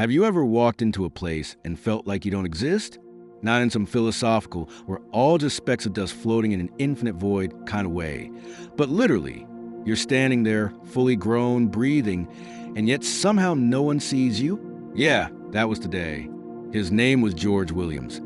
Have you ever walked into a place and felt like you don't exist? Not in some philosophical, we're all just specks of dust floating in an infinite void kind of way, but literally, you're standing there, fully grown, breathing, and yet somehow no one sees you? Yeah, that was today. His name was George Williams,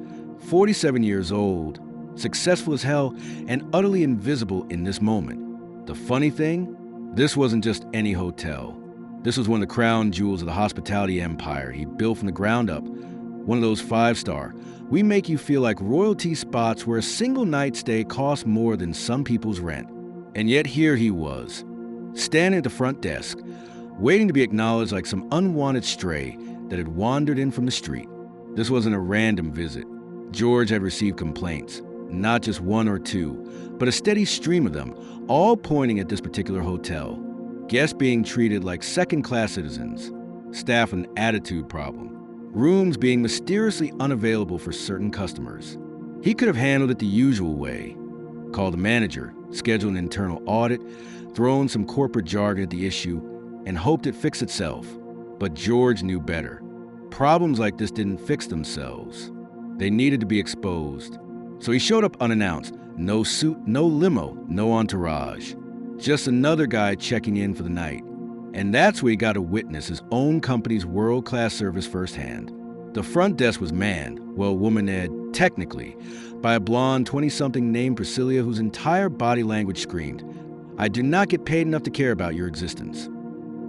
47 years old, successful as hell, and utterly invisible in this moment. The funny thing? This wasn't just any hotel. This was one of the crown jewels of the hospitality empire he built from the ground up. One of those 5-star. We make you feel like royalty spots where a single night stay costs more than some people's rent. And yet here he was, standing at the front desk, waiting to be acknowledged like some unwanted stray that had wandered in from the street. This wasn't a random visit. George had received complaints, not just one or two, but a steady stream of them, all pointing at this particular hotel. Guests being treated like second-class citizens, staff with an attitude problem, rooms being mysteriously unavailable for certain customers. He could have handled it the usual way, called the manager, scheduled an internal audit, thrown some corporate jargon at the issue, and hoped it fixed itself. But George knew better. Problems like this didn't fix themselves. They needed to be exposed. So he showed up unannounced. No suit, no limo, no entourage. Just another guy checking in for the night. And that's where he got to witness his own company's world-class service firsthand. The front desk was manned, well, woman-ed, technically, by a blonde 20-something named Precilia whose entire body language screamed, "I do not get paid enough to care about your existence."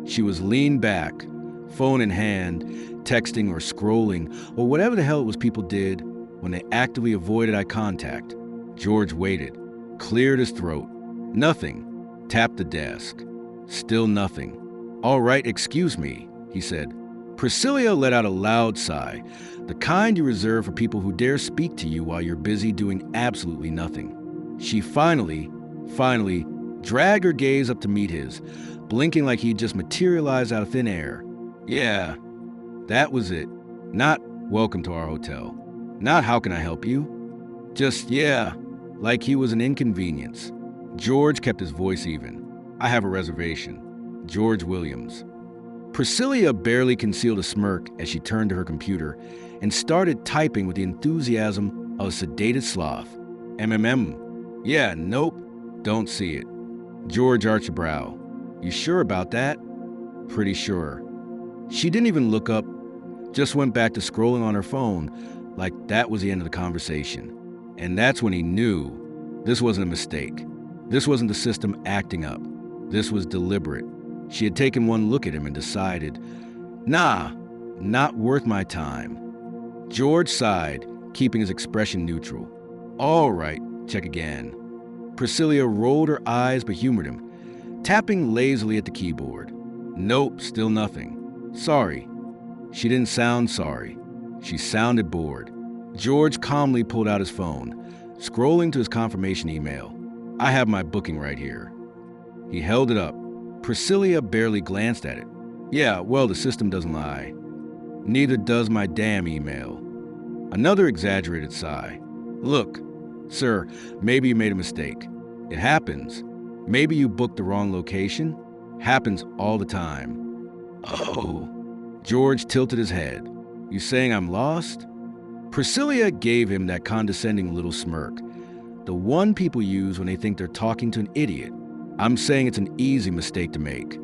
She was leaned back, phone in hand, texting or scrolling, or whatever the hell it was people did when they actively avoided eye contact. George waited, cleared his throat. Nothing. Tapped the desk. Still nothing. "All right, excuse me," he said. Precilia let out a loud sigh, the kind you reserve for people who dare speak to you while you're busy doing absolutely nothing. She finally dragged her gaze up to meet his, blinking like he'd just materialized out of thin air. Yeah, that was it. Not, "Welcome to our hotel." Not, "How can I help you?" Just, yeah, like he was an inconvenience. George kept his voice even. "I have a reservation. George Williams." Precilia barely concealed a smirk as she turned to her computer and started typing with the enthusiasm of a sedated sloth. Yeah, nope, don't see it." George arched a brow. "You sure about that?" "Pretty sure." She didn't even look up, just went back to scrolling on her phone like that was the end of the conversation. And that's when he knew this wasn't a mistake. This wasn't the system acting up. This was deliberate. She had taken one look at him and decided, nah, not worth my time. George sighed, keeping his expression neutral. "All right, check again." Precilia rolled her eyes but humored him, tapping lazily at the keyboard. "Nope, still nothing. Sorry." She didn't sound sorry. She sounded bored. George calmly pulled out his phone, scrolling to his confirmation email. "I have my booking right here." He held it up. Precilia barely glanced at it. "Yeah, well, the system doesn't lie. Neither does my damn email." Another exaggerated sigh. "Look, sir, maybe you made a mistake. It happens. Maybe you booked the wrong location. Happens all the time." "Oh." George tilted his head. "You saying I'm lost?" Precilia gave him that condescending little smirk, the one people use when they think they're talking to an idiot. "I'm saying it's an easy mistake to make."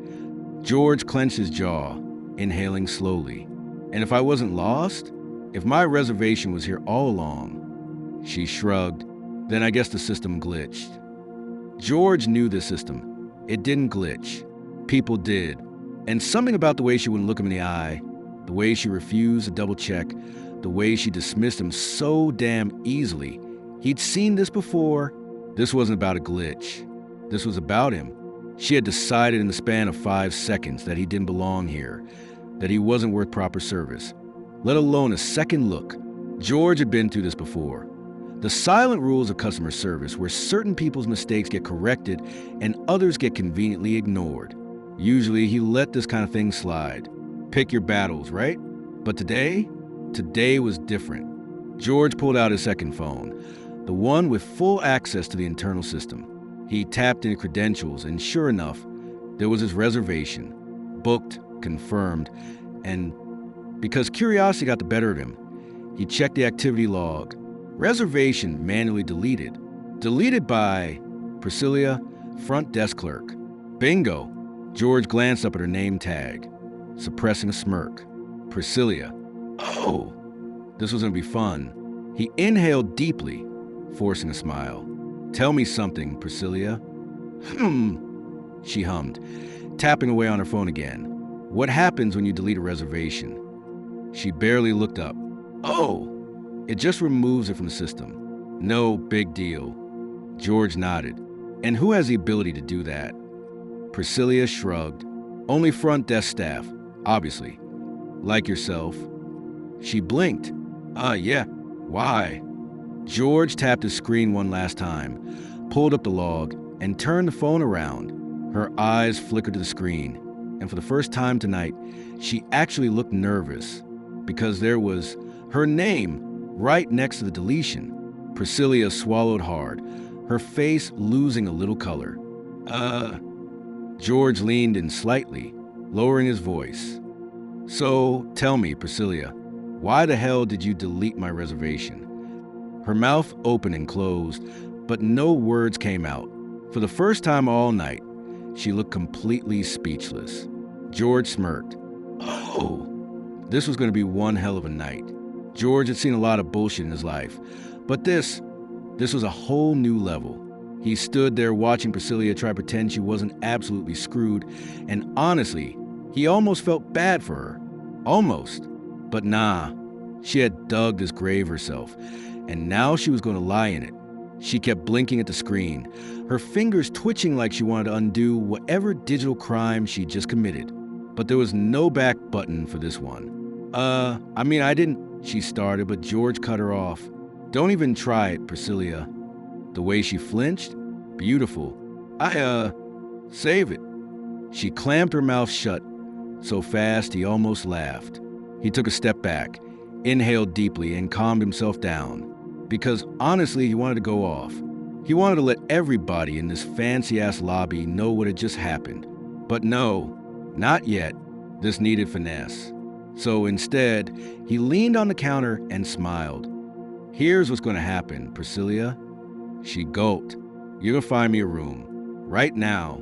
George clenched his jaw, inhaling slowly. "And if I wasn't lost? If my reservation was here all along?" She shrugged. "Then I guess the system glitched." George knew the system. It didn't glitch. People did. And something about the way she wouldn't look him in the eye, the way she refused to double check, the way she dismissed him so damn easily. He'd seen this before. This wasn't about a glitch. This was about him. She had decided in the span of 5 seconds that he didn't belong here, that he wasn't worth proper service, let alone a second look. George had been through this before. The silent rules of customer service where certain people's mistakes get corrected and others get conveniently ignored. Usually he let this kind of thing slide. Pick your battles, right? But today was different. George pulled out his second phone, the one with full access to the internal system. He tapped in credentials, and sure enough, there was his reservation. Booked, confirmed, and because curiosity got the better of him. He checked the activity log. Reservation manually deleted. Deleted by Precilia, front desk clerk. Bingo! George glanced up at her name tag, suppressing a smirk. Precilia. Oh, this was going to be fun. He inhaled deeply, forcing a smile. Tell me something, Precilia. She hummed, tapping away on her phone again. What happens when you delete a reservation? She barely looked up. Oh, it just removes it from the system. No big deal. George nodded. And who has the ability to do that? Precilia shrugged. Only front desk staff, obviously. Like yourself. She blinked. Yeah. Why? George tapped his screen one last time, pulled up the log, and turned the phone around. Her eyes flickered to the screen, and for the first time tonight, she actually looked nervous, because there was her name right next to the deletion. Precilia swallowed hard, her face losing a little color. George leaned in slightly, lowering his voice. So, tell me, Precilia, why the hell did you delete my reservation? Her mouth opened and closed, but no words came out. For the first time all night, she looked completely speechless. George smirked. Oh, this was going to be one hell of a night. George had seen a lot of bullshit in his life, but this was a whole new level. He stood there watching Precilia try to pretend she wasn't absolutely screwed, and honestly, he almost felt bad for her. Almost. But nah, she had dug this grave herself, and now she was going to lie in it. She kept blinking at the screen, her fingers twitching like she wanted to undo whatever digital crime she'd just committed. But there was no back button for this one. I didn't, she started, but George cut her off. Don't even try it, Precilia. The way she flinched? Beautiful. Save it. She clamped her mouth shut so fast he almost laughed. He took a step back, inhaled deeply, and calmed himself down. Because honestly, he wanted to go off. He wanted to let everybody in this fancy-ass lobby know what had just happened. But no, not yet. This needed finesse. So instead, he leaned on the counter and smiled. Here's what's going to happen, Precilia. She gulped. You're going to find me a room. Right now.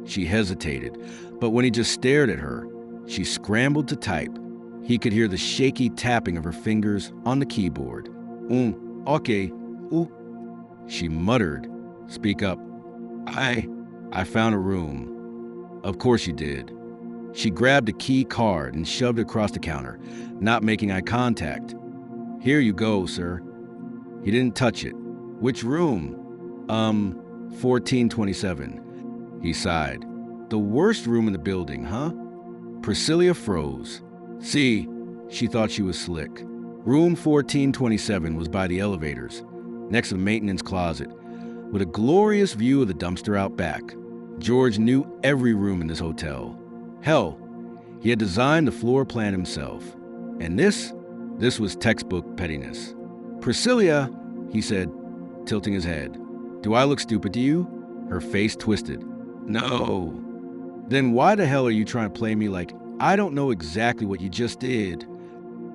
She hesitated, but when he just stared at her, she scrambled to type. He could hear the shaky tapping of her fingers on the keyboard. Okay. She muttered. Speak up. I found a room. Of course you did. She grabbed a key card and shoved it across the counter, not making eye contact. Here you go, sir. He didn't touch it. Which room? 1427. He sighed. The worst room in the building, huh? Precilia froze. See, she thought she was slick. Room 1427 was by the elevators, next to the maintenance closet, with a glorious view of the dumpster out back. George knew every room in this hotel. Hell, he had designed the floor plan himself. And this was textbook pettiness. Precilia, he said, tilting his head. Do I look stupid to you? Her face twisted. No. Then why the hell are you trying to play me like I don't know exactly what you just did?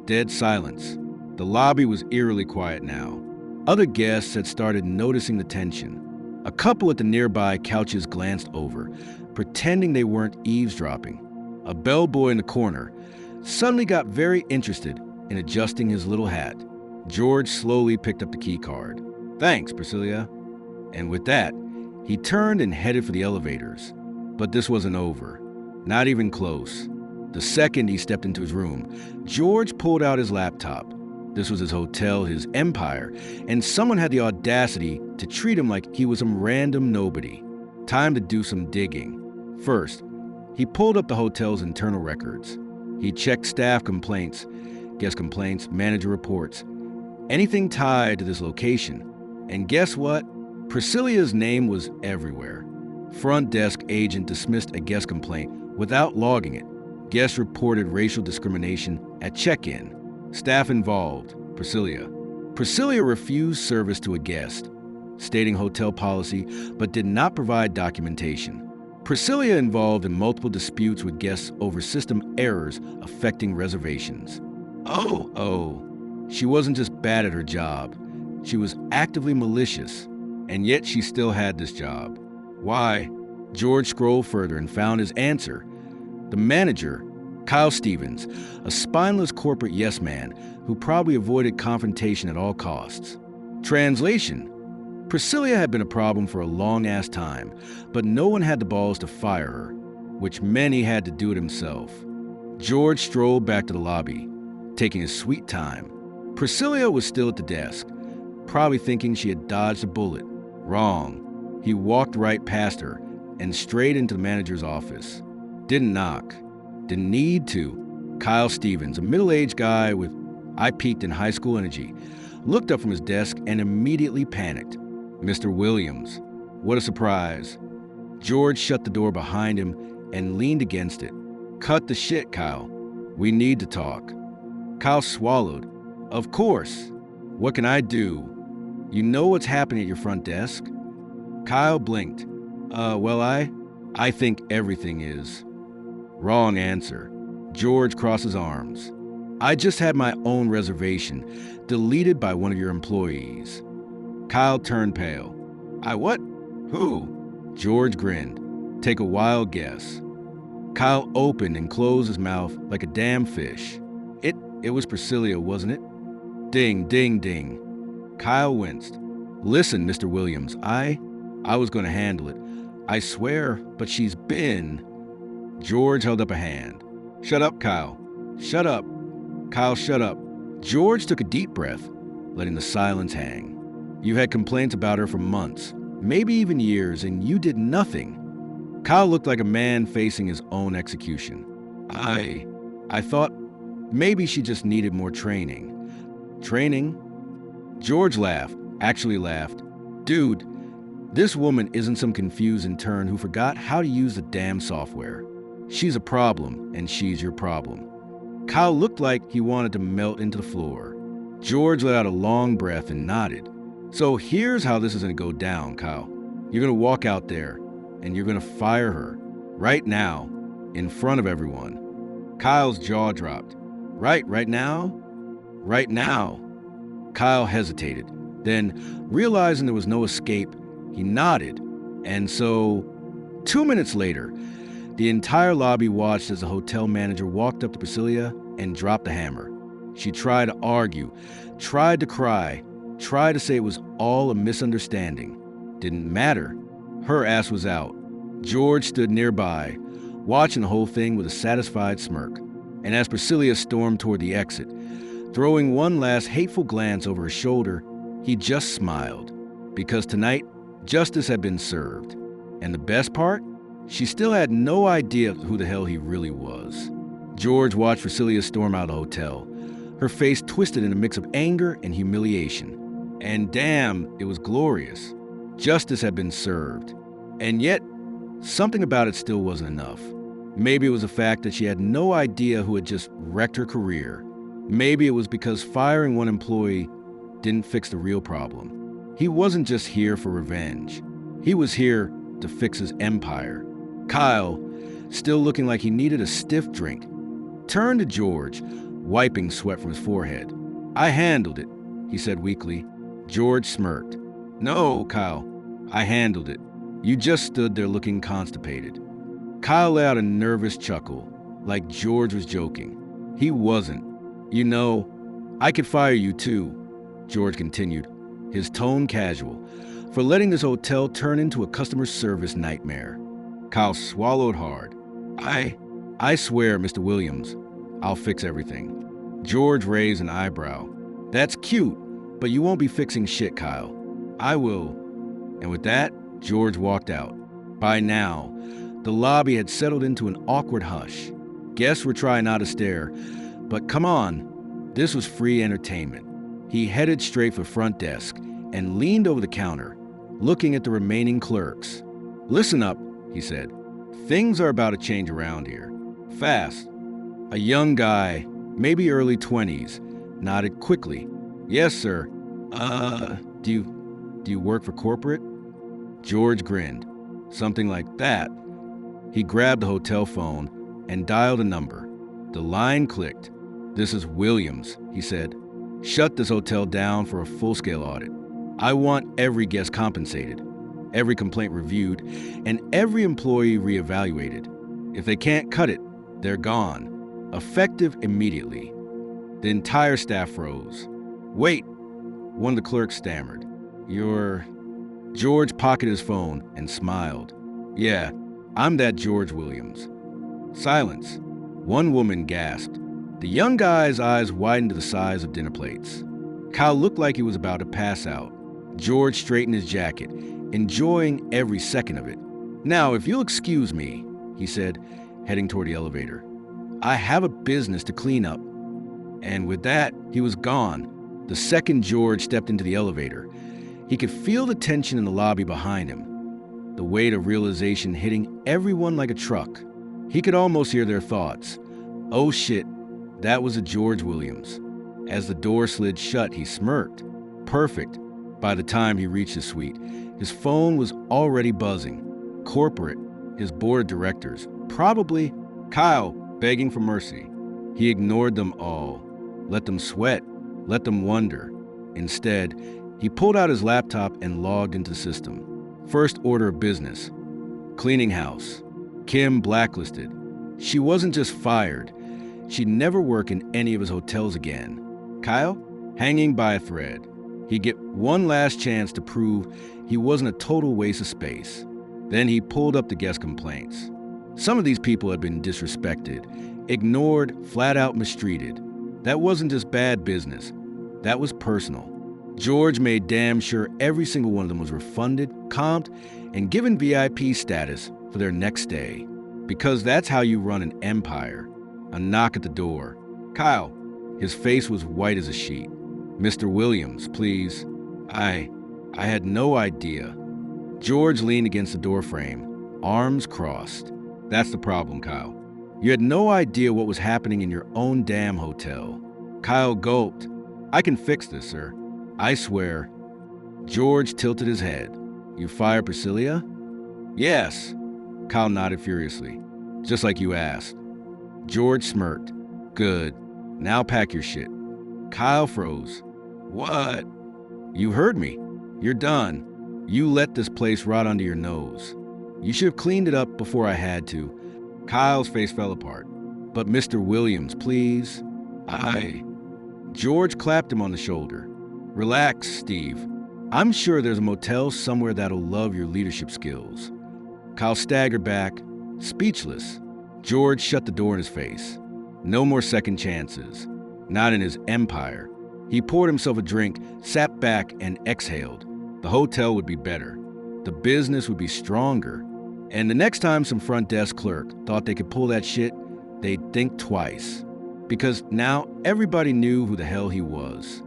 Dead silence. The lobby was eerily quiet now. Other guests had started noticing the tension. A couple at the nearby couches glanced over, pretending they weren't eavesdropping. A bellboy in the corner suddenly got very interested in adjusting his little hat. George slowly picked up the key card. Thanks, Precilia. And with that, he turned and headed for the elevators. But this wasn't over. Not even close. The second he stepped into his room, George pulled out his laptop. This was his hotel, his empire, and someone had the audacity to treat him like he was some random nobody. Time to do some digging. First, he pulled up the hotel's internal records. He checked staff complaints, guest complaints, manager reports, anything tied to this location. And guess what? Precilia's name was everywhere. Front desk agent dismissed a guest complaint without logging it. Guests reported racial discrimination at check-in. Staff involved, Precilia. Precilia refused service to a guest, stating hotel policy, but did not provide documentation. Precilia involved in multiple disputes with guests over system errors affecting reservations. Oh, she wasn't just bad at her job. She was actively malicious, and yet she still had this job. Why? George scrolled further and found his answer. The manager, Kyle Stevens, a spineless corporate yes-man who probably avoided confrontation at all costs. Translation: Precilia had been a problem for a long-ass time, but no one had the balls to fire her, which meant he had to do it himself. George strolled back to the lobby, taking his sweet time. Precilia was still at the desk, probably thinking she had dodged a bullet. Wrong. He walked right past her and straight into the manager's office. Didn't knock. Didn't need to. Kyle Stevens, a middle-aged guy with I peaked in high school energy, looked up from his desk and immediately panicked. Mr. Williams. What a surprise. George shut the door behind him and leaned against it. Cut the shit, Kyle. We need to talk. Kyle swallowed. Of course. What can I do? You know what's happening at your front desk? Kyle blinked. Well, I think everything is. Wrong answer. George crossed his arms. I just had my own reservation deleted by one of your employees. Kyle turned pale. I what? Who? George grinned. Take a wild guess. Kyle opened and closed his mouth like a damn fish. It was Precilia, wasn't it? Ding, ding, ding. Kyle winced. Listen, Mr. Williams, I was going to handle it. I swear, but she's been... George held up a hand. Shut up, Kyle. Shut up. Kyle, shut up. George took a deep breath, letting the silence hang. You had complaints about her for months, maybe even years, and you did nothing. Kyle looked like a man facing his own execution. I thought maybe she just needed more training. Training? George laughed, actually laughed. Dude, this woman isn't some confused intern who forgot how to use the damn software. She's a problem, and she's your problem. Kyle looked like he wanted to melt into the floor. George let out a long breath and nodded. So here's how this is going to go down, Kyle. You're going to walk out there, and you're going to fire her. Right now, in front of everyone. Kyle's jaw dropped. Right now? Right now. Kyle hesitated. Then, realizing there was no escape, he nodded. And so, 2 minutes later, the entire lobby watched as the hotel manager walked up to Precilia and dropped the hammer. She tried to argue, tried to cry, tried to say it was all a misunderstanding. Didn't matter. Her ass was out. George stood nearby, watching the whole thing with a satisfied smirk. And as Precilia stormed toward the exit, throwing one last hateful glance over his shoulder, he just smiled. Because tonight, justice had been served. And the best part? She still had no idea who the hell he really was. George watched Precilia storm out of the hotel, her face twisted in a mix of anger and humiliation. And damn, it was glorious. Justice had been served. And yet, something about it still wasn't enough. Maybe it was the fact that she had no idea who had just wrecked her career. Maybe it was because firing one employee didn't fix the real problem. He wasn't just here for revenge. He was here to fix his empire. Kyle, still looking like he needed a stiff drink, turned to George, wiping sweat from his forehead. I handled it, he said weakly. George smirked. No, Kyle, I handled it. You just stood there looking constipated. Kyle let out a nervous chuckle, like George was joking. He wasn't. You know, I could fire you too, George continued, his tone casual, for letting this hotel turn into a customer service nightmare. Kyle swallowed hard. I swear, Mr. Williams, I'll fix everything. George raised an eyebrow. That's cute, but you won't be fixing shit, Kyle. I will. And with that, George walked out. By now, the lobby had settled into an awkward hush. Guests were trying not to stare, but come on, this was free entertainment. He headed straight for front desk and leaned over the counter, looking at the remaining clerks. Listen up, he said. Things are about to change around here. Fast. A young guy, maybe early 20s, nodded quickly. Yes, sir. Do you work for corporate? George grinned. Something like that. He grabbed the hotel phone and dialed a number. The line clicked. "This is Williams," he said. "Shut this hotel down for a full-scale audit. I want every guest compensated, every complaint reviewed, and every employee reevaluated. If they can't cut it, they're gone. Effective immediately." The entire staff froze. "Wait," one of the clerks stammered. "You're..." George pocketed his phone and smiled. "Yeah, I'm that George Williams." Silence. One woman gasped. The young guy's eyes widened to the size of dinner plates. Kyle looked like he was about to pass out. George straightened his jacket, enjoying every second of it. "Now, if you'll excuse me," he said, heading toward the elevator. "I have a business to clean up." And with that, he was gone. The second George stepped into the elevator, he could feel the tension in the lobby behind him, the weight of realization hitting everyone like a truck. He could almost hear their thoughts. Oh shit, that was a George Williams. As the door slid shut, he smirked. Perfect. By the time he reached his suite, his phone was already buzzing. Corporate, his board of directors, probably Kyle begging for mercy. He ignored them all, let them sweat, let them wonder. Instead, he pulled out his laptop and logged into the system. First order of business. Cleaning house. Kim blacklisted. She wasn't just fired. She'd never work in any of his hotels again. Kyle? Hanging by a thread. He'd get one last chance to prove he wasn't a total waste of space. Then he pulled up the guest complaints. Some of these people had been disrespected, ignored, flat out mistreated. That wasn't just bad business. That was personal. George made damn sure every single one of them was refunded, comped, and given VIP status for their next stay. Because that's how you run an empire. A knock at the door. "Kyle." His face was white as a sheet. "Mr. Williams, please." I had no idea." George leaned against the doorframe, arms crossed. "That's the problem, Kyle. You had no idea what was happening in your own damn hotel." Kyle gulped. "I can fix this, sir. I swear." George tilted his head. "You fired Precilia?" "Yes." Kyle nodded furiously. "Just like you asked." George smirked. "Good. Now pack your shit." Kyle froze. "What?" "You heard me. You're done. You let this place rot under your nose. You should have cleaned it up before I had to." Kyle's face fell apart. "But Mr. Williams, please." George clapped him on the shoulder. "Relax, Steve. I'm sure there's a motel somewhere that'll love your leadership skills." Kyle staggered back, speechless. George shut the door in his face. No more second chances. Not in his empire. He poured himself a drink, sat back, and exhaled. The hotel would be better. The business would be stronger. And the next time some front desk clerk thought they could pull that shit, they'd think twice. Because now everybody knew who the hell he was.